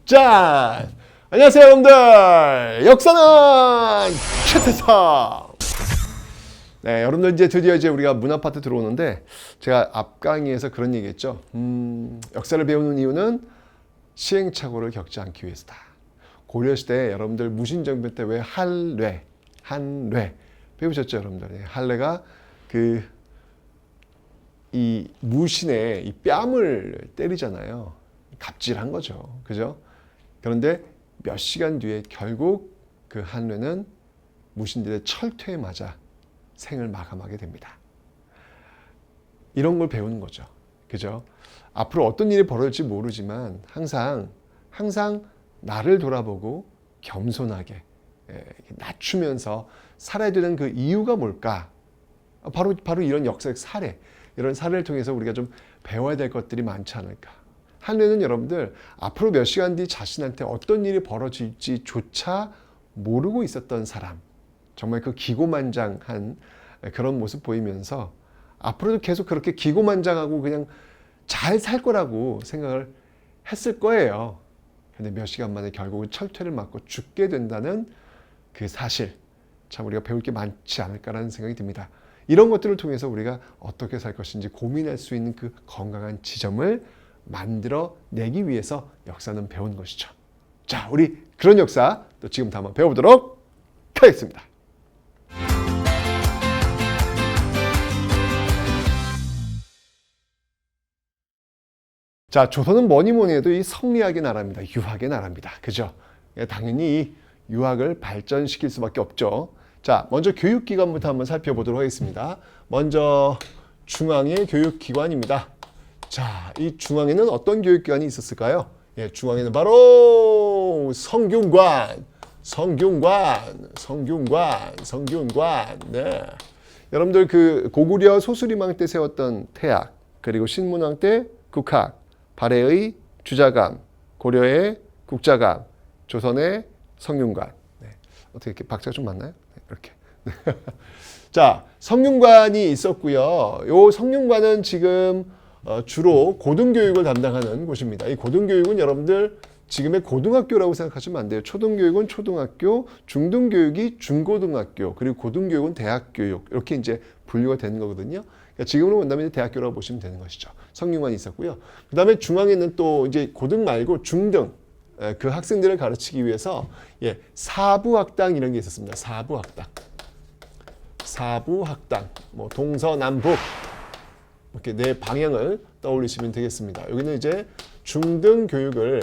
짠! 안녕하세요 여러분들, 역사는 최태성. 네, 여러분들 이제 드디어 우리가 문화 파트 들어오는데, 제가 앞 강의에서 그런 얘기했죠. 역사를 배우는 이유는 시행착오를 겪지 않기 위해서다. 고려시대 여러분들 무신정변 때 왜 한뢰 배우셨죠 여러분들? 네, 한뢰가 이 무신의 이 뺨을 때리잖아요. 갑질한 거죠. 그죠? 그런데 몇 시간 뒤에 결국 그 한뢰는 무신들의 철퇴에 맞아 생을 마감하게 됩니다. 이런 걸 배우는 거죠. 그죠? 앞으로 어떤 일이 벌어질지 모르지만 항상 나를 돌아보고 겸손하게 낮추면서 살아야 되는 그 이유가 뭘까? 바로 이런 역사적 사례, 이런 사례를 통해서 우리가 좀 배워야 될 것들이 많지 않을까. 한래는 여러분들 앞으로 몇 시간 뒤 자신한테 어떤 일이 벌어질지조차 모르고 있었던 사람, 정말 그 기고만장한 그런 모습 보이면서 앞으로도 계속 그렇게 기고만장하고 그냥 잘 살 거라고 생각을 했을 거예요. 근데 몇 시간 만에 결국은 철퇴를 맞고 죽게 된다는 그 사실, 참 우리가 배울 게 많지 않을까라는 생각이 듭니다. 이런 것들을 통해서 우리가 어떻게 살 것인지 고민할 수 있는 그 건강한 지점을 만들어 내기 위해서 역사는 배운 것이죠. 자, 우리 그런 역사 또 지금부터 한번 배워보도록 하겠습니다. 자, 조선은 뭐니 해도 이 성리학의 나라입니다. 유학의 나라입니다. 그죠? 당연히 이 유학을 발전시킬 수밖에 없죠. 자, 먼저 교육기관부터 한번 살펴보도록 하겠습니다. 먼저 중앙의 교육기관입니다. 자, 이 중앙에는 어떤 교육기관이 있었을까요? 예, 중앙에는 바로 성균관. 네. 여러분들 그 고구려 소수리망 때 세웠던 태학, 그리고 신문왕 때 국학, 발해의 주자감, 고려의 국자감, 조선의 성균관. 네. 어떻게 이렇게 박자가 좀 맞나요? 네, 이렇게. 자, 성균관이 있었고요. 요 성균관은 지금 주로 고등교육을 담당하는 곳입니다. 이 고등교육은 여러분들 지금의 고등학교라고 생각하시면 안 돼요. 초등교육은 초등학교, 중등교육이 중고등학교, 그리고 고등교육은 대학교육, 이렇게 이제 분류가 되는 거거든요. 그러니까 지금으로 본다면 대학교라고 보시면 되는 것이죠. 성균관이 있었고요. 그 다음에 중앙에는 또 이제 고등 말고 중등, 그 학생들을 가르치기 위해서 사부학당 이런 게 있었습니다. 사부학당, 뭐 동서남북 이렇게 네 방향을 떠올리시면 되겠습니다. 여기는 이제 중등 교육을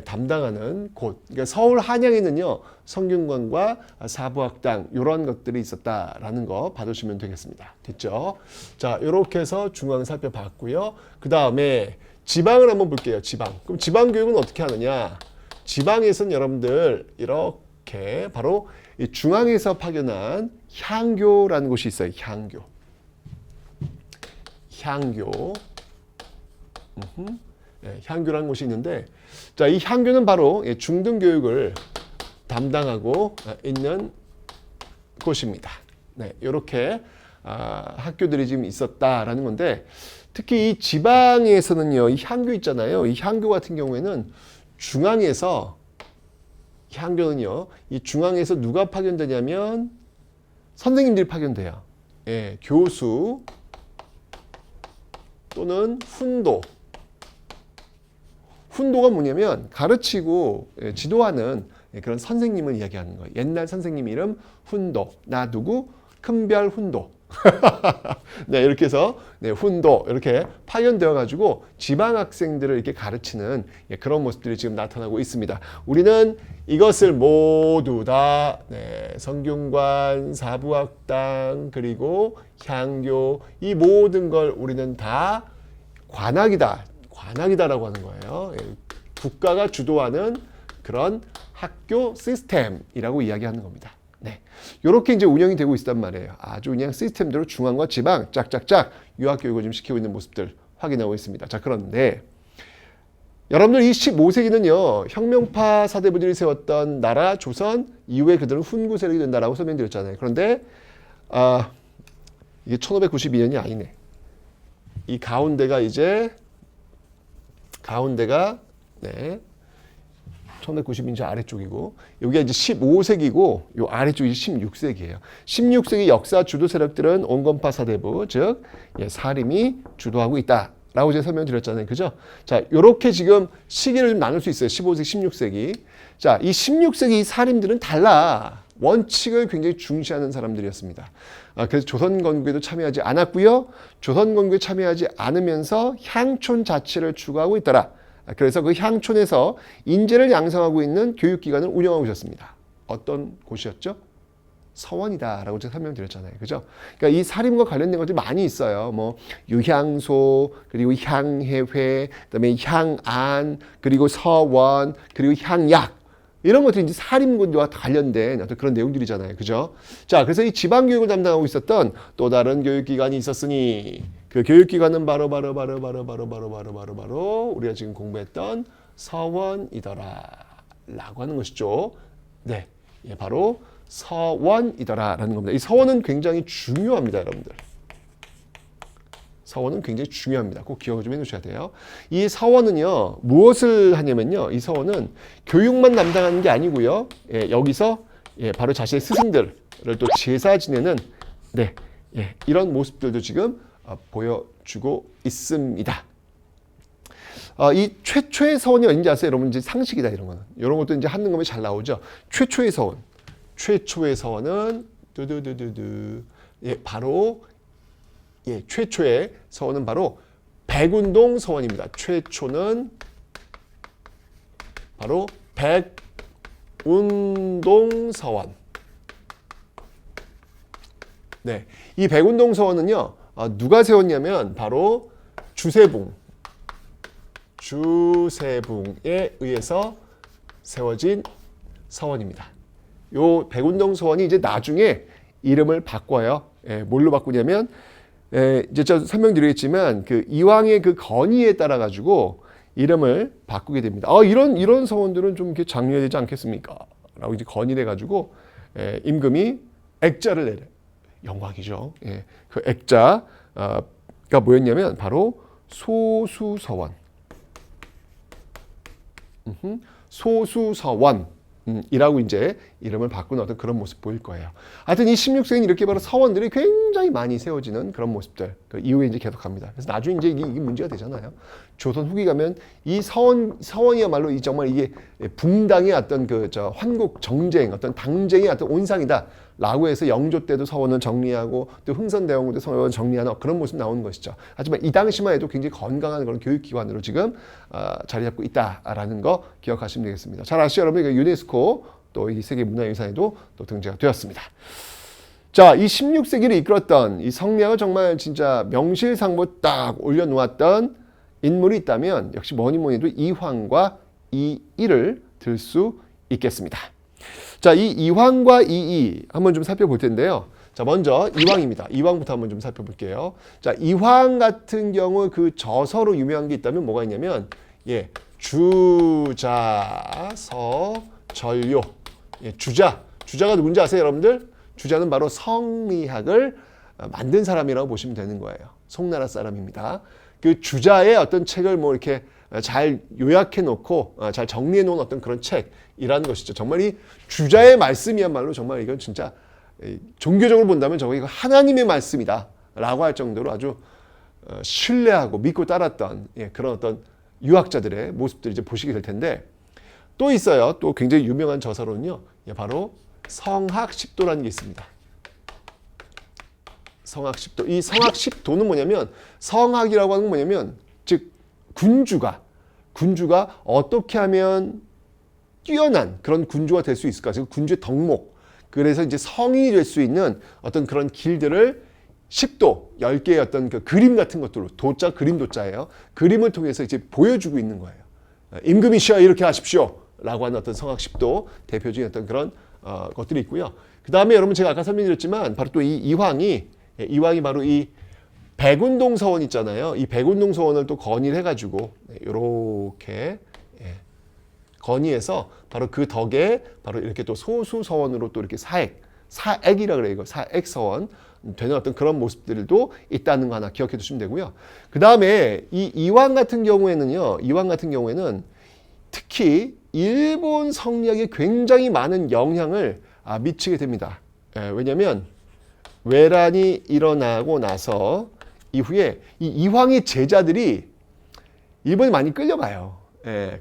담당하는 곳. 그러니까 서울 한양에는요 성균관과 사부학당 이런 것들이 있었다라는 거 봐주시면 되겠습니다. 됐죠? 자, 이렇게 해서 중앙 살펴봤고요. 그 다음에 지방을 한번 볼게요. 지방. 그럼 지방 교육은 어떻게 하느냐? 지방에서는 여러분들 이렇게 바로 이 중앙에서 파견한 향교라는 곳이 있어요. 향교. 향교라는 곳이 있는데, 자, 이 향교는 바로 중등교육을 담당하고 있는 곳입니다. 네, 이렇게 학교들이 지금 있었다라는 건데, 특히 이 지방에서는요, 이 향교 있잖아요. 이 향교 같은 경우에는 향교는요, 이 중앙에서 누가 파견되냐면 선생님들이 파견돼요. 예, 교수 또는 훈도가 뭐냐면 가르치고 지도하는 그런 선생님을 이야기하는 거예요. 옛날 선생님 이름 훈도. 나 누구? 큰별 훈도. 네, 이렇게 해서 훈도 이렇게 파견되어 가지고 지방 학생들을 이렇게 가르치는 그런 모습들이 지금 나타나고 있습니다. 우리는 이것을 모두 다 성균관, 사부학당, 그리고 향교, 이 모든 걸 우리는 다 관학이다라고 하는 거예요. 국가가 주도하는 그런 학교 시스템이라고 이야기하는 겁니다. 네, 이렇게 이제 운영이 되고 있단 말이에요. 아주 그냥 시스템대로 중앙과 지방 짝짝짝 유학 교육을 좀 시키고 있는 모습들 확인하고 있습니다. 자, 그런데 여러분들 이 15세기는요 혁명파 사대부들이 세웠던 나라 조선 이후에 그들은 훈구 세력이 된다라고 설명드렸잖아요. 그런데 이게 1592년이 아니네. 이 가운데가 1990년 이제 아래쪽이고 여기가 이제 15세기고 요 아래쪽이 16세기예요. 16세기 역사 주도 세력들은 온건파 사대부 즉 사림이 주도하고 있다라고 제가 설명드렸잖아요. 그죠? 자, 요렇게 지금 시기를 좀 나눌 수 있어요. 15세기, 16세기. 자, 이 16세기 사림들은 달라. 원칙을 굉장히 중시하는 사람들이었습니다. 그래서 조선 건국에도 참여하지 않았고요. 조선 건국에 참여하지 않으면서 향촌 자치를 추구하고 있더라. 그래서 그 향촌에서 인재를 양성하고 있는 교육기관을 운영하고 있었습니다. 어떤 곳이었죠? 서원이다라고 제가 설명드렸잖아요. 그죠? 그러니까 이 사림과 관련된 것들이 많이 있어요. 뭐 유향소, 그리고 향해회, 그다음에 향안, 그리고 서원, 그리고 향약. 이런 것들이 이제 사림군과 관련된 어떤 그런 내용들이잖아요. 그죠? 자, 그래서 이 지방교육을 담당하고 있었던 또 다른 교육기관이 있었으니 그 교육기관은 바로 우리가 지금 공부했던 서원이더라 라고 하는 것이죠. 네, 바로 서원이더라 라는 겁니다. 이 서원은 굉장히 중요합니다, 여러분들. 서원은 굉장히 중요합니다. 꼭 기억을 좀 해두셔야 돼요. 이 서원은요, 무엇을 하냐면요, 이 서원은 교육만 담당하는 게 아니고요, 여기서 바로 자신의 스승들을 또 제사 지내는 이런 모습들도 지금 보여주고 있습니다. 이 최초의 서원이 어딘지 아세요? 여러분 이제 상식이다 이런 거는. 이런 것도 이제 한는 검에 잘 나오죠. 최초의 서원은 바로 최초의 서원은 바로 백운동 서원입니다. 최초는 바로 백운동 서원. 네, 이 백운동 서원은요, 누가 세웠냐면 바로 주세붕에 의해서 세워진 서원입니다. 요 백운동 서원이 이제 나중에 이름을 바꿔요. 뭘로 바꾸냐면 이제 제가 설명드리겠지만 그 이왕의 그 건의에 따라 가지고 이름을 바꾸게 됩니다. 이런 서원들은 좀 이렇게 장려해야 되지 않겠습니까? 라고 이제 건의를 해가지고 임금이 액자를 내려. 영광이죠. 그 액자가 뭐였냐면 바로 소수서원. 소수서원. 이라고 이제 이름을 바꾸는 어떤 그런 모습 보일 거예요. 하여튼 이 16세기는 이렇게 바로 서원들이 굉장히 많이 세워지는 그런 모습들. 그 이후에 이제 계속합니다. 그래서 나중에 이제 이게 문제가 되잖아요. 조선 후기 가면 이 서원이야말로 이 정말 이게 붕당의 어떤 환국 정쟁, 어떤 당쟁의 어떤 온상이다. 라고 해서 영조 때도 서원을 정리하고 또 흥선대원군 때 서원을 정리하는 그런 모습이 나오는 것이죠. 하지만 이 당시만 해도 굉장히 건강한 그런 교육기관으로 지금 자리 잡고 있다라는 거 기억하시면 되겠습니다. 잘 아시죠, 여러분? 유네스코 또 이 세계문화유산에도 또 등재가 되었습니다. 자, 이 16세기를 이끌었던 이 성량을 정말 진짜 명실상부 딱 올려놓았던 인물이 있다면 역시 뭐니 해도 이황과 이이를 들 수 있겠습니다. 자, 이 이황과 이이 한번 좀 살펴볼 텐데요. 자, 먼저 이황입니다. 이황부터 한번 좀 살펴볼게요. 자, 이황 같은 경우 그 저서로 유명한 게 있다면 뭐가 있냐면 주자서전료. 주자가 누군지 아세요, 여러분들? 주자는 바로 성리학을 만든 사람이라고 보시면 되는 거예요. 송나라 사람입니다. 그 주자의 어떤 책을 뭐 이렇게 잘 요약해 놓고 잘 정리해 놓은 어떤 그런 책이라는 것이죠. 정말 이 주자의 말씀이야말로 정말 이건 진짜 종교적으로 본다면 저거 이거 하나님의 말씀이다 라고 할 정도로 아주 신뢰하고 믿고 따랐던 그런 어떤 유학자들의 모습들을 이제 보시게 될 텐데, 또 있어요. 또 굉장히 유명한 저서로는요, 바로 성학십도라는 게 있습니다. 성학십도. 이 성학십도는 뭐냐면, 성학이라고 하는 건 뭐냐면, 즉 군주가 어떻게 하면 뛰어난 그런 군주가 될 수 있을까? 즉 군주의 덕목. 그래서 이제 성인이 될 수 있는 어떤 그런 길들을 10도, 10개의 어떤 그 그림 같은 것들로, 도자, 그림 도자예요. 그림을 통해서 이제 보여주고 있는 거예요. 임금이시여 이렇게 하십시오. 라고 하는 어떤 성학십도 대표적인 어떤 그런 것들이 있고요. 그 다음에 여러분 제가 아까 설명드렸지만 바로 또 이 이황이 바로 이 백운동 서원 있잖아요. 이 백운동 서원을 또 건의를 해가지고 이렇게 건의해서 바로 그 덕에 바로 이렇게 또 소수 서원으로 또 이렇게 사액이라 그래요. 이거 사액 서원 되는 어떤 그런 모습들도 있다는 거 하나 기억해 두시면 되고요. 그 다음에 이 이황 같은 경우에는 특히 일본 성리학에 굉장히 많은 영향을 미치게 됩니다. 왜냐하면 외란이 일어나고 나서 이후에 이 이황의 제자들이 일본에 많이 끌려가요.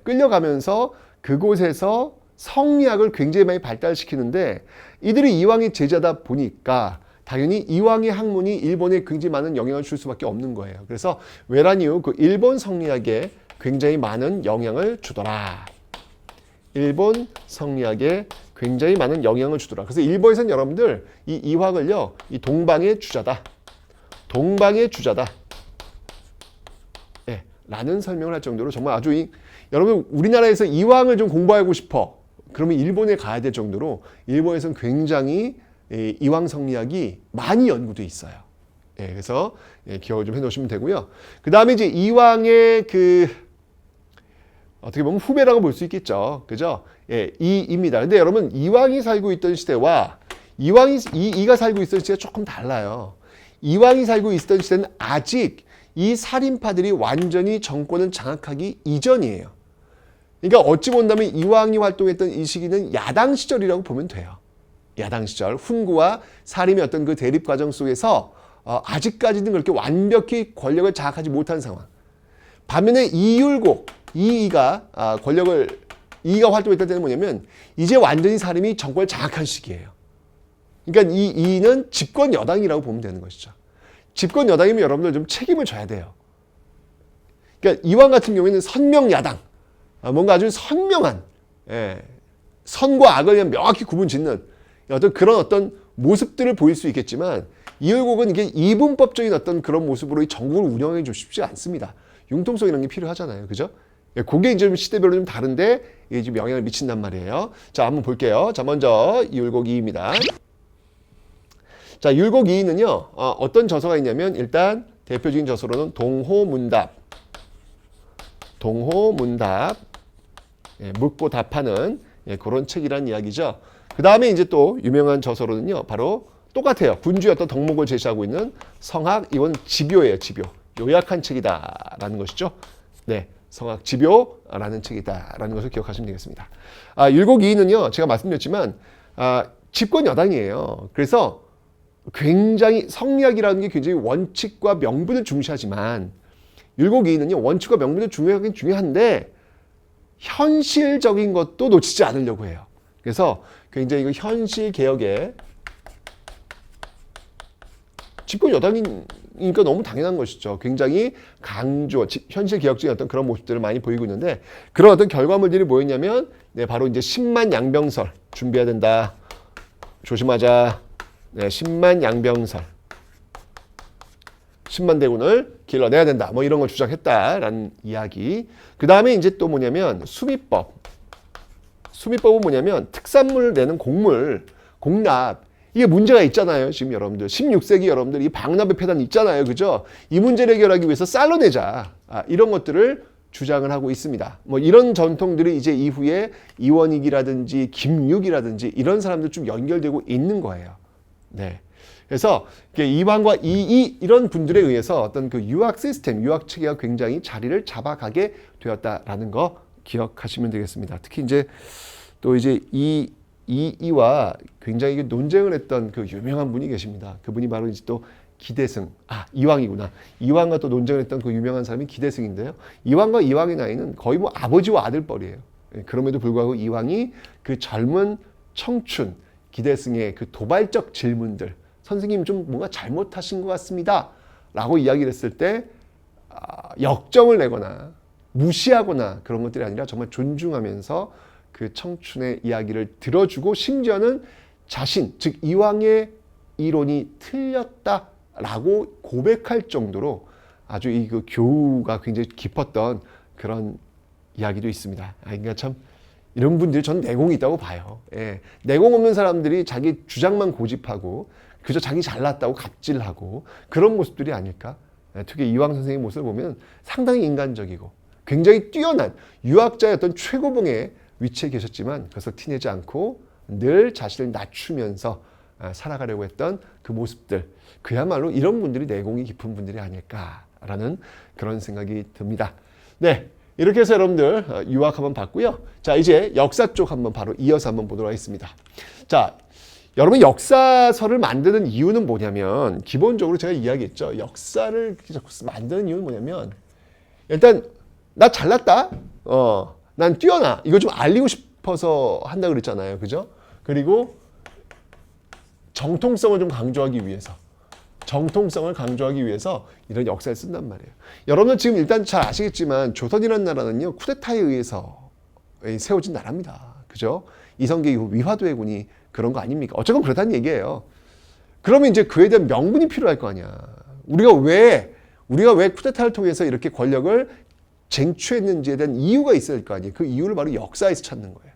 끌려가면서 그곳에서 성리학을 굉장히 많이 발달시키는데 이들이 이황의 제자다 보니까 당연히 이황의 학문이 일본에 굉장히 많은 영향을 줄 수밖에 없는 거예요. 그래서 외란 이후 그 일본 성리학에 굉장히 많은 영향을 주더라. 일본 성리학에 굉장히 많은 영향을 주더라. 그래서 일본에서는 여러분들 이 이황을요, 이 동방의 주자다. 동방의 주자다. 라는 설명을 할 정도로 정말 아주 여러분 우리나라에서 이황을 좀 공부하고 싶어. 그러면 일본에 가야 될 정도로 일본에서는 굉장히 이황 성리학이 많이 연구돼 있어요. 그래서 기억을 좀 해놓으시면 되고요. 그 다음에 이제 이황의 어떻게 보면 후배라고 볼 수 있겠죠. 그죠? 이입니다. 근데 여러분 이황이 살고 있던 시대와 이가 살고 있던 시대가 조금 달라요. 이황이 살고 있던 시대는 아직 이 살인파들이 완전히 정권을 장악하기 이전이에요. 그러니까 어찌 본다면 이황이 활동했던 이 시기는 야당 시절이라고 보면 돼요. 야당 시절 훈구와 사림의 어떤 그 대립 과정 속에서 아직까지는 그렇게 완벽히 권력을 장악하지 못한 상황. 반면에 이율곡, 이이가 활동했던 때는 뭐냐면 이제 완전히 사림이 정권을 장악한 시기예요. 그러니까 이는 집권 여당이라고 보면 되는 것이죠. 집권 여당이면 여러분들 좀 책임을 져야 돼요. 그러니까 이황 같은 경우에는 선명 야당, 뭔가 아주 선명한 선과 악을 그냥 명확히 구분 짓는 그런 어떤 모습들을 보일 수 있겠지만 이율곡은 이게 이분법적인 어떤 그런 모습으로 이 전국을 운영해 주고 싶지 않습니다. 융통성이라는 게 필요하잖아요, 그죠? 그게 이제 시대별로 좀 다른데 이게 좀 영향을 미친단 말이에요. 자, 한번 볼게요. 자, 먼저 이율곡 2입니다. 자, 율곡 2는요, 어떤 저서가 있냐면, 일단 대표적인 저서로는 동호문답. 묻고 답하는 그런 책이란 이야기죠. 그 다음에 이제 또 유명한 저서로는요, 바로 똑같아요. 군주의 어떤 덕목을 제시하고 있는 성학, 이건 집요예요, 집요. 요약한 책이다라는 것이죠. 네, 성학 집요라는 책이다라는 것을 기억하시면 되겠습니다. 율곡 2는요, 제가 말씀드렸지만, 집권 여당이에요. 그래서 굉장히 성리학이라는 게 굉장히 원칙과 명분을 중시하지만 율곡 2는요 원칙과 명분을 중요하긴 중요한데 현실적인 것도 놓치지 않으려고 해요. 그래서 굉장히 현실 개혁에 집권 여당이니까 너무 당연한 것이죠. 굉장히 강조, 현실 개혁적인 어떤 그런 모습들을 많이 보이고 있는데 그런 어떤 결과물들이 뭐였냐면 바로 이제 10만 양병설 준비해야 된다. 조심하자. 10만 양병설, 10만 대군을 길러내야 된다. 뭐 이런 걸 주장했다라는 이야기. 그 다음에 이제 또 뭐냐면 수미법. 수미법은 뭐냐면 특산물 내는 공납. 이게 문제가 있잖아요. 지금 여러분들 16세기 여러분들 이 방납의 폐단 있잖아요. 그죠? 이 문제를 해결하기 위해서 쌀로 내자. 이런 것들을 주장을 하고 있습니다. 뭐 이런 전통들이 이제 이후에 이원익이라든지 김육이라든지 이런 사람들 좀 연결되고 있는 거예요. 네. 그래서 이황과 이런 분들에 의해서 어떤 그 유학 시스템, 유학 체계가 굉장히 자리를 잡아가게 되었다라는 거 기억하시면 되겠습니다. 특히 이제 또 이제 이와 굉장히 논쟁을 했던 그 유명한 분이 계십니다. 그분이 바로 이제 또 기대승, 이황이구나. 이황과 또 논쟁을 했던 그 유명한 사람이 기대승인데요. 이황과 이황의 나이는 거의 뭐 아버지와 아들뻘이에요. 그럼에도 불구하고 이황이 그 젊은 청춘, 기대승의 그 도발적 질문들, 선생님 좀 뭔가 잘못하신 것 같습니다. 라고 이야기를 했을 때 역정을 내거나 무시하거나 그런 것들이 아니라 정말 존중하면서 그 청춘의 이야기를 들어주고 심지어는 자신, 즉 이황의 이론이 틀렸다라고 고백할 정도로 아주 이 그 교우가 굉장히 깊었던 그런 이야기도 있습니다. 그러니까 참 이런 분들이 전 내공이 있다고 봐요. 내공 없는 사람들이 자기 주장만 고집하고 그저 자기 잘났다고 갑질하고 그런 모습들이 아닐까. 특히 이황 선생의 모습을 보면 상당히 인간적이고 굉장히 뛰어난 유학자의 어떤 최고봉의 위치에 계셨지만 그것을 티내지 않고 늘 자신을 낮추면서 살아가려고 했던 그 모습들. 그야말로 이런 분들이 내공이 깊은 분들이 아닐까라는 그런 생각이 듭니다. 네. 이렇게 해서 여러분들 유학 한번 봤고요. 자, 이제 역사 쪽 한번 바로 이어서 한번 보도록 하겠습니다. 자, 여러분 역사서를 만드는 이유는 뭐냐면 기본적으로 제가 이야기했죠. 역사를 만드는 이유는 뭐냐면 일단 나 잘났다. 난 뛰어나. 이거 좀 알리고 싶어서 한다 그랬잖아요. 그죠? 그리고 정통성을 좀 강조하기 위해서. 정통성을 강조하기 위해서 이런 역사를 쓴단 말이에요. 여러분은 지금 일단 잘 아시겠지만 조선이라는 나라는요. 쿠데타에 의해서 세워진 나라입니다. 그죠? 이성계 이후 위화도 해군이 그런 거 아닙니까? 어쨌건 그렇다는 얘기예요. 그러면 이제 그에 대한 명분이 필요할 거 아니야. 우리가 왜 쿠데타를 통해서 이렇게 권력을 쟁취했는지에 대한 이유가 있을 거 아니에요. 그 이유를 바로 역사에서 찾는 거예요.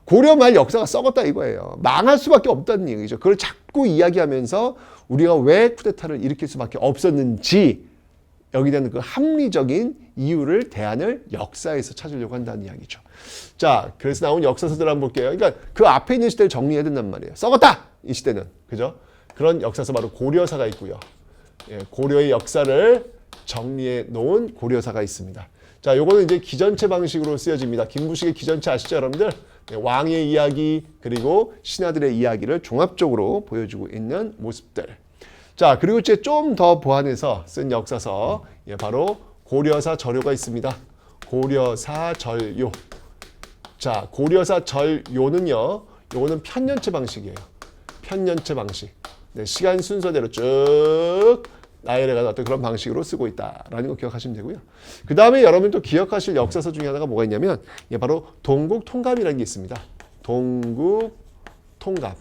고려 말 역사가 썩었다 이거예요. 망할 수밖에 없다는 얘기죠. 그걸 자꾸 이야기하면서 우리가 왜 쿠데타를 일으킬 수밖에 없었는지 여기에 대한 그 합리적인 이유를 대안을 역사에서 찾으려고 한다는 이야기죠. 자, 그래서 나온 역사서들 한번 볼게요. 그러니까 그 앞에 있는 시대를 정리해야 된단 말이에요. 썩었다! 이 시대는. 그죠? 그런 역사서 바로 고려사가 있고요. 예, 고려의 역사를 정리해 놓은 고려사가 있습니다. 자, 요거는 이제 기전체 방식으로 쓰여집니다. 김부식의 기전체 아시죠, 여러분들? 네, 왕의 이야기 그리고 신하들의 이야기를 종합적으로 보여주고 있는 모습들. 자, 그리고 이제 좀 더 보완해서 쓴 역사서, 예, 바로 고려사 절요가 있습니다. 고려사 절요. 자, 고려사 절요는요, 요거는 편년체 방식이에요. 편년체 방식. 네, 시간 순서대로 쭉 나열해가는 어떤 그런 방식으로 쓰고 있다라는 거 기억하시면 되고요. 그 다음에 여러분 또 기억하실 역사서 중에 하나가 뭐가 있냐면, 예, 바로 동국통감이라는 게 있습니다. 동국통감.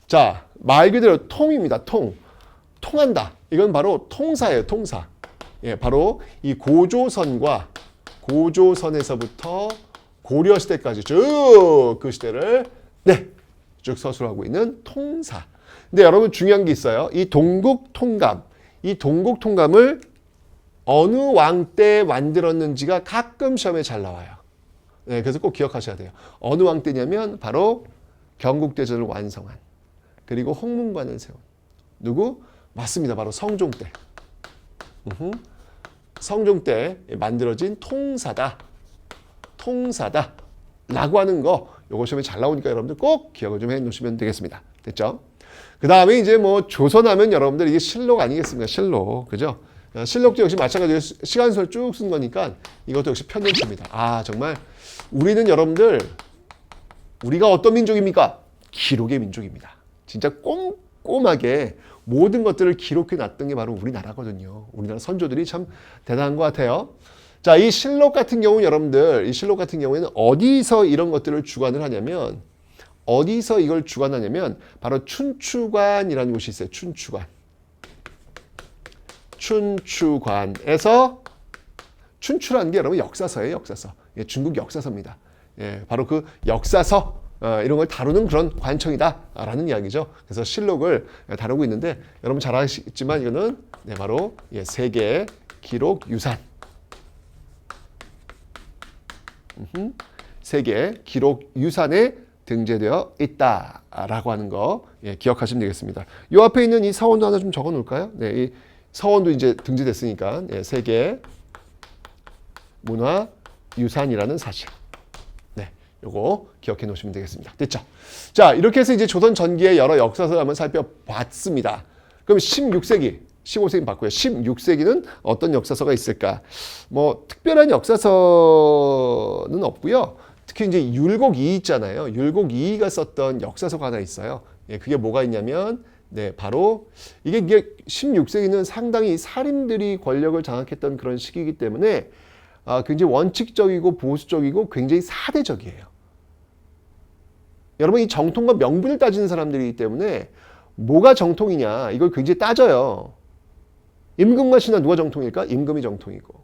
자, 말 그대로 통입니다. 통한다. 이건 바로 통사예요. 통사. 예, 바로 이 고조선에서부터 고려시대까지 쭉 그 시대를 쭉 서술하고 있는 통사. 근데 여러분 중요한 게 있어요. 이 동국통감을 어느 왕 때 만들었는지가 가끔 시험에 잘 나와요. 네, 그래서 꼭 기억하셔야 돼요. 어느 왕 때냐면 바로 경국대전을 완성한 그리고 홍문관을 세운 누구? 맞습니다. 바로 성종 때. 성종 때 만들어진 통사다 라고 하는 거 요거 시험에 잘 나오니까 여러분들 꼭 기억을 좀 해놓으시면 되겠습니다. 됐죠? 그 다음에 이제 뭐 조선하면 여러분들 이게 실록 아니겠습니까? 실록. 그죠? 실록도 역시 마찬가지로 시간순을 쭉 쓴 거니까 이것도 역시 편년체입니다. 아, 정말 우리는 여러분들 우리가 어떤 민족입니까? 기록의 민족입니다. 진짜 꼼꼼하게 모든 것들을 기록해 놨던 게 바로 우리나라거든요. 우리나라 선조들이 참 대단한 것 같아요. 자, 이 실록 같은 경우는 여러분들, 이 실록 같은 경우에는 어디서 이런 것들을 주관을 하냐면, 어디서 이걸 주관하냐면, 바로 춘추관이라는 곳이 있어요. 춘추관에서, 춘추라는 게 여러분 역사서예요, 역사서. 예, 중국 역사서입니다. 예, 바로 그 역사서, 이런 걸 다루는 그런 관청이다라는 이야기죠. 그래서 실록을 다루고 있는데, 여러분 잘 아시겠지만 이거는 바로 세계 기록 유산. 세계 기록 유산에 등재되어 있다라고 하는 거 기억하시면 되겠습니다. 이 앞에 있는 이 서원도 하나 좀 적어 놓을까요? 네, 이 서원도 이제 등재됐으니까 세계 문화 유산이라는 사실. 네, 요거 기억해 놓으시면 되겠습니다. 됐죠? 자, 이렇게 해서 이제 조선 전기의 여러 역사서를 한번 살펴봤습니다. 그럼 16세기 15세기 봤고요. 16세기는 어떤 역사서가 있을까? 뭐 특별한 역사서는 없고요. 특히 이제 율곡 이 있잖아요. 율곡 이가 썼던 역사서가 하나 있어요. 예, 그게 뭐가 있냐면, 바로 이게 16세기는 상당히 살인들이 권력을 장악했던 그런 시기이기 때문에 굉장히 원칙적이고 보수적이고 굉장히 사대적이에요. 여러분 이 정통과 명분을 따지는 사람들이기 때문에 뭐가 정통이냐 이걸 굉장히 따져요. 임금과 신하 누가 정통일까? 임금이 정통이고.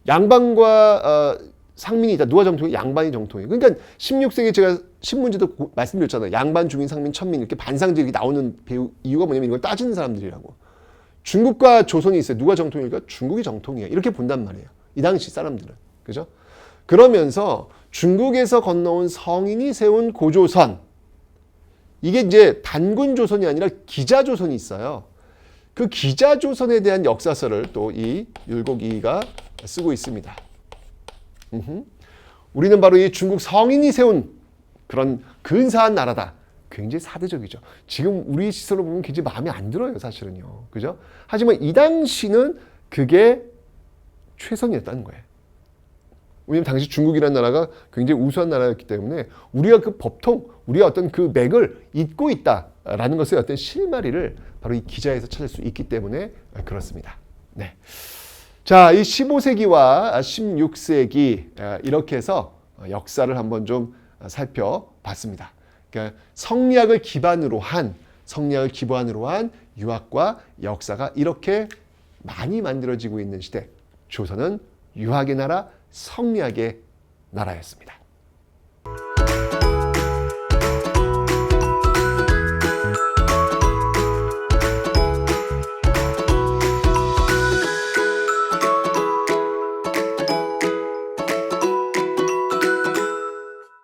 양반과 상민이 있다. 누가 정통이고? 양반이 정통이고. 그러니까 16세기 제가 신문지도 말씀드렸잖아요. 양반, 중인, 상민, 천민 이렇게 반상들이 나오는 이유가 뭐냐면 이걸 따지는 사람들이라고. 중국과 조선이 있어요. 누가 정통일까? 중국이 정통이에요. 이렇게 본단 말이에요. 이 당시 사람들은. 그죠? 그러면서 중국에서 건너온 성인이 세운 고조선. 이게 이제 단군 조선이 아니라 기자 조선이 있어요. 그 기자조선에 대한 역사서를 또 이 율곡이가 쓰고 있습니다. 우리는 바로 이 중국 성인이 세운 그런 근사한 나라다. 굉장히 사대적이죠. 지금 우리 시선으로 보면 굉장히 마음에 안 들어요, 사실은요. 그죠? 하지만 이 당시는 그게 최선이었다는 거예요. 왜냐하면 당시 중국이라는 나라가 굉장히 우수한 나라였기 때문에 우리가 그 법통, 우리가 어떤 그 맥을 잇고 있다라는 것의 어떤 실마리를 바로 이 기자에서 찾을 수 있기 때문에 그렇습니다. 네. 자, 이 15세기와 16세기 이렇게 해서 역사를 한번 좀 살펴봤습니다. 그러니까 성리학을 기반으로 한 유학과 역사가 이렇게 많이 만들어지고 있는 시대. 조선은 유학의 나라, 성리학의 나라였습니다.